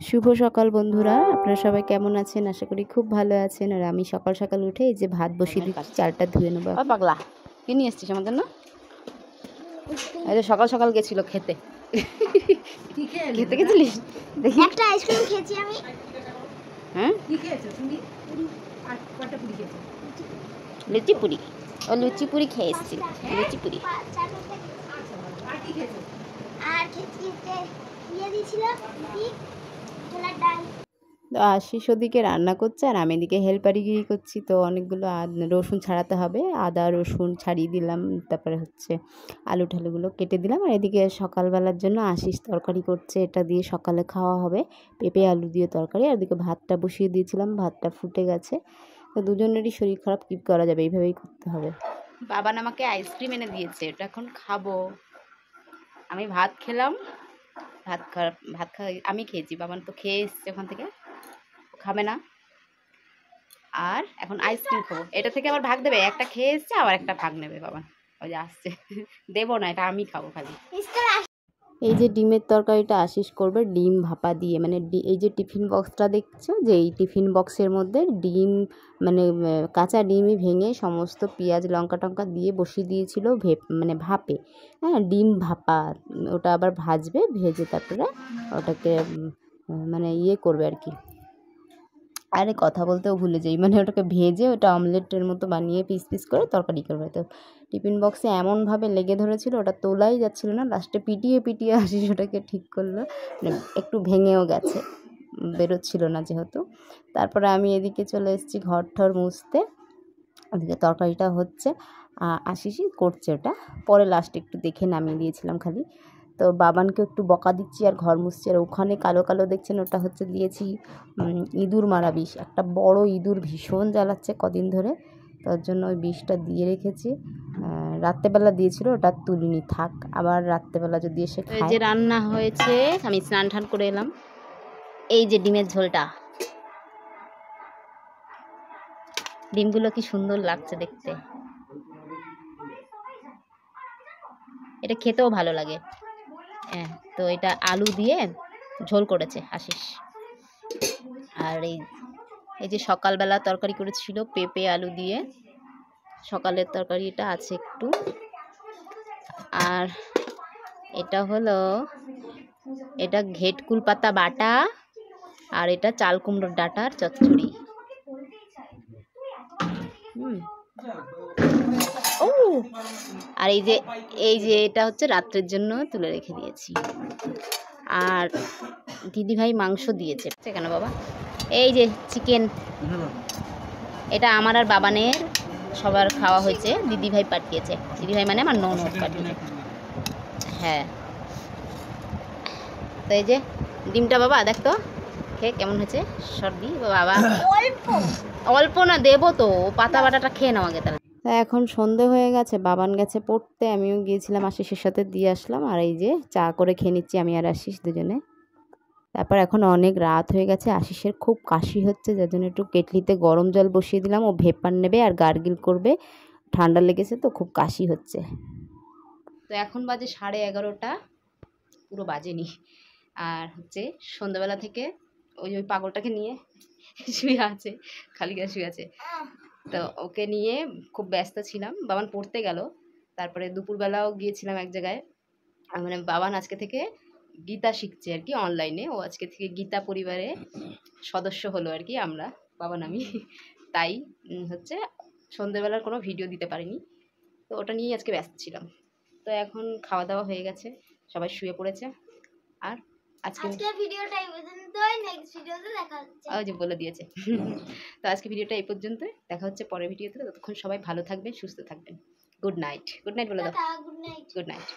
শুভ সকাল বন্ধুরা, আপনারা সবাই কেমন আছেন? আশা করি খুব ভালো আছেন। আর আমি সকাল সকাল উঠে এই যে ভাত বসিয়ে দিচ্ছি, চালটা ধুয়ে নেবো। পাগলা কি নিয়ে এসছিস আমাদের না? এই যে সকাল সকাল গেছিল খেতে। খেতে গেছিলিস? দেখি একটা আইসক্রিম খেয়েছি আমি। হ্যাঁ, কি খেয়েছো তুমি? আর কটা পুরি খেয়েছো? লুচি পুরি। ও লুচি পুরি খেয়ে এসেছি। লুচি পুরি। আর কি খেয়েছো? আর খেয়েছি ইয়ে দিয়েছিল কি ছোলার ডাল। তো আশিস ওদিকে রান্না করছে আর আমি এদিকে হেল্পারিগিরি করছি। তো অনেকগুলো রসুন ছাড়াতে হবে, আদা রসুন ছাড়িয়ে দিলাম, তারপরে হচ্ছে আলু ঠালুগুলো কেটে দিলাম। আর এদিকে সকালবেলার জন্য আশিস তরকারি করছে, এটা দিয়ে সকালে খাওয়া হবে, পেঁপে আলু দিয়ে তরকারি। আর এদিকে ভাতটা বসিয়ে দিয়েছিলাম, ভাতটা ফুটে গেছে। তো দুজনেরই শরীর খারাপ, কী করা যাবে, এইভাবেই করতে হবে। বাবান আমাকে আইসক্রিম এনে দিয়েছে, এটা এখন খাবো। আমি ভাত খেলাম, ভাত আমি খেয়েছি, বাবান তো খেয়ে এসছে ওখান থেকে, খাবে না। আর এখন আইসক্রিম খাবো, এটা থেকে আবার ভাগ দেবে, একটা খেয়ে এসছে আবার একটা ভাগ নেবে বাবান, ওই যে আসছে। দেবো না, এটা আমি খাবো খালি। এই যে ডিমের তরকারিটা আশিস করবে ডিম ভাপা দিয়ে, মানে এই যে টিফিন বক্সটা দেখছো, যে এই টিফিন বক্সের মধ্যে ডিম, মানে কাঁচা ডিমই ভেঙে সমস্ত পেঁয়াজ লঙ্কা টঙ্কা দিয়ে বসিয়ে দিয়েছিল মানে ভাপে। হ্যাঁ, ডিম ভাপা, ওটা আবার ভাজবে, ভেজে তারপরে ওটাকে মানে ইয়ে করবে আর কি। আরে কথা বলতেও ভুলে যাই, মানে ওটাকে ভেজে ওটা অমলেটের মতো বানিয়ে পিস পিস করে তরকারি করবে। তো টিফিন বক্সে এমনভাবে লেগে ধরেছিল, ওটা তোলাই যাচ্ছিল না, লাস্টে পিটিয়ে পিটিয়ে আসিস ওটাকে ঠিক করলো, মানে একটু ভেঙেও গেছে, বেরোচ্ছিল না যেহেতু। তারপরে আমি এদিকে চলে এসেছি ঘর ঠর মুছতে, ওদিকে তরকারিটা হচ্ছে, আশিসই করছে ওটা, পরে লাস্টে একটু দেখে নামিয়ে দিয়েছিলাম খালি। তো বাবানকে একটু বকা দিচ্ছি আর ঘর মুছছি। আর ওখানে কালো কালো দেখছেন, ওটা হচ্ছে দিয়েছি ইঁদুর মারা বিষ, একটা বড় ইঁদুর ভীষণ জ্বালাচ্ছে কদিন ধরে, তার জন্য ওই বিষটা দিয়ে রেখেছি। রাত্রেবেলা দিয়েছিল, ওটা তুলিনি, থাক, আবার রাত্রেবেলা যদি এসে খায়। এই যে রান্না হয়েছে, আমি স্নান টান করে এলাম। এই যে ডিমের ঝোলটা, ডিমগুলো কি সুন্দর লাগছে দেখতে, এটা খেতেও ভালো লাগে। হ্যাঁ, তো এটা আলু দিয়ে ঝোল করেছে আশিস। আর এই যে সকালবেলা তরকারি করেছিল পেঁপে আলু দিয়ে, সকালের তরকারিটা আছে একটু। আর এটা হলো, এটা ঘেটকুল পাতা বাটা, আর এটা চাল কুমড়োর ডাঁটার চচ্চড়ি। ও, আর এই যে এটা হচ্ছে রাত্রের জন্য তুলে রেখে দিয়েছি। আর দিদিভাই মাংস দিয়েছে, কেন বাবা? এই যে চিকেন, এটা আমার আর বাবানের সবার খাওয়া হয়েছে, দিদিভাই পাঠিয়েছে। দিদিভাই মানে আমার ননদ পাঠিয়েছে। হ্যাঁ, তো এই যে ডিমটা বাবা দেখতো খেয়ে কেমন হয়েছে, সর্দি বাবা। অল্প না, দেবো তো, পাতা বাটাটা খেয়ে নাও আগে তাহলে। তা এখন সন্ধে হয়ে গেছে, বাবান গেছে পড়তে, আমিও গিয়েছিলাম আশিসের সাথে দিয়ে আসলাম। আর এই যে চা করে খেয়ে নিচ্ছি আমি আর আশিস দুজনে। তারপর এখন অনেক রাত হয়ে গেছে, আশিসের খুব কাশি হচ্ছে, যার জন্য একটু কেটলিতে গরম জল বসিয়ে দিলাম, ও ভেপার নেবে আর গার্গিল করবে, ঠান্ডা লেগেছে তো খুব কাশি হচ্ছে। তো এখন বাজে 11:30, পুরো বাজেনি। আর হচ্ছে সন্ধ্যাবেলা থেকে ওই পাগলটাকে নিয়ে শুয়ে আছে, খালি গায়ে শুয়ে আছে। তো ওকে নিয়ে খুব ব্যস্ত ছিলাম, বাবান পড়তে গেল। তারপরে দুপুরবেলাও গিয়েছিলাম এক জায়গায়, মানে বাবান আজকে থেকে গীতা শিখছে আর কি অনলাইনে, ও আজকে থেকে গীতা পরিবারে সদস্য হলো আর কি, আমরা বাবান আমি। তাই হচ্ছে সন্ধ্যেবেলার কোনো ভিডিও দিতে পারিনি, তো ওটা নিয়েই আজকে ব্যস্ত ছিলাম। তো এখন খাওয়া দাওয়া হয়ে গেছে, সবাই শুয়ে পড়েছে। আর আজকে ভিডিওটা এই পর্যন্ত, নেক্সট ভিডিওতে দেখা হচ্ছে। ওই যে বলে দিয়েছে। তো আজকে ভিডিওটা এই পর্যন্ত, দেখা হচ্ছে পরের ভিডিওতে। ততক্ষণ সবাই ভালো থাকবেন, সুস্থ থাকবেন। গুড নাইট, গুড নাইট বলে দাও। Good night. Good night.